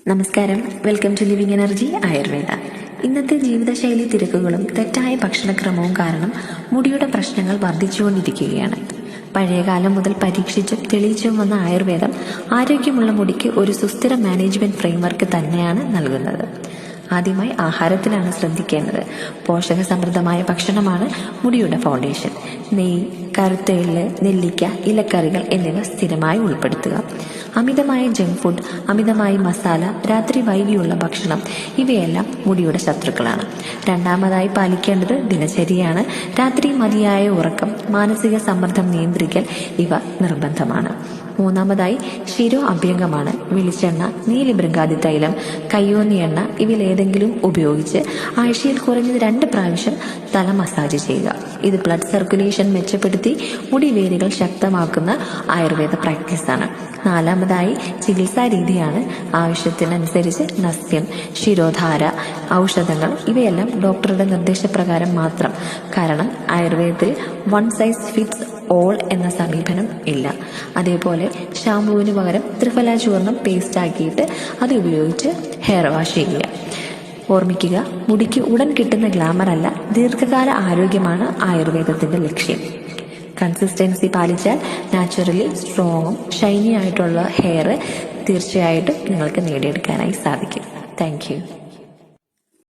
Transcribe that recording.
നമസ്കാരം, welcome to living energy Ayurveda. ഇന്നത്തെ ജീവിതശൈലി തിരക്കുകളും തെറ്റായ ഭക്ഷണക്രമവും കാരണം മുടിയുടെ പ്രശ്നങ്ങൾ വർദ്ധിച്ചുകൊണ്ടിരിക്കുകയാണ്. പഴയകാലം മുതൽ പരീക്ഷിച്ചും തെളിയിച്ചും വന്ന ആയുർവേദം ആരോഗ്യമുള്ള മുടിക്ക് ഒരു സുസ്ഥിര മാനേജ്മെന്റ് ഫ്രെയിംവർക്ക് തന്നെയാണ് നൽകുന്നത്. ആദ്യമായി ആഹാരത്തിലാണ് ശ്രദ്ധിക്കേണ്ടത്. പോഷകസമൃദ്ധമായ ഭക്ഷണമാണ് മുടിയുടെ ഫൗണ്ടേഷൻ. നെയ്യ്, കറുത്ത എള്ള്, നെല്ലിക്ക, ഇലക്കറികൾ എന്നിവ സ്ഥിരമായി ഉൾപ്പെടുത്തുക. അമിതമായ ജങ്ക് ഫുഡ്, അമിതമായി മസാല, രാത്രി വൈകിയുള്ള ഭക്ഷണം ഇവയെല്ലാം മുടിയുടെ ശത്രുക്കളാണ്. രണ്ടാമതായി പാലിക്കേണ്ടത് ദിനചര്യയാണ്. രാത്രി മതിയായ ഉറക്കം, മാനസിക സമ്മർദ്ദം നിയന്ത്രിക്കൽ ഇവ നിർബന്ധമാണ്. മൂന്നാമതായി ശിരോ അഭ്യംഗമാണ്. വെളിച്ചെണ്ണ, നീലിഭൃംഗാദി തൈലം, കയ്യോന്നി എണ്ണ ഇവയിലേതെങ്കിലും ഉപയോഗിച്ച് ആഴ്ചയിൽ കുറഞ്ഞത് 2 പ്രാവശ്യം തല മസാജ് ചെയ്യുക. ഇത് ബ്ലഡ് സർക്കുലേഷൻ മെച്ചപ്പെടുത്തി മുടിവേരുകൾ ശക്തമാക്കുന്ന ആയുർവേദ പ്രാക്ടീസാണ്. നാലാമതായി ചികിത്സാ രീതിയാണ്. ആവശ്യത്തിനനുസരിച്ച് നസ്യം, ശിരോധാര, ഔഷധങ്ങൾ ഇവയെല്ലാം ഡോക്ടറുടെ നിർദ്ദേശപ്രകാരം മാത്രം. കാരണം ആയുർവേദത്തിൽ വൺ സൈസ് ഫിറ്റ്സ് ഓൾ എന്ന സമീപനം ഇല്ല. അതേപോലെ ഷാമ്പുവിന് പകരം ത്രിഫല ചൂർണം പേസ്റ്റ് ആക്കിയിട്ട് അത് ഉപയോഗിച്ച് ഹെയർ വാഷ് ചെയ്യുക. ഓർമ്മിക്കുക, മുടിക്ക് ഉടൻ കിട്ടുന്ന ഗ്ലാമർ അല്ല, ദീർഘകാല ആരോഗ്യമാണ് ആയുർവേദത്തിന്റെ ലക്ഷ്യം. കൺസിസ്റ്റൻസി പാലിച്ചാൽ നാച്ചുറലി സ്ട്രോങ്ങും ഷൈനി ആയിട്ടുള്ള ഹെയർ തീർച്ചയായിട്ടും നിങ്ങൾക്ക് നേടിയെടുക്കാനായി സാധിക്കും. Thank you.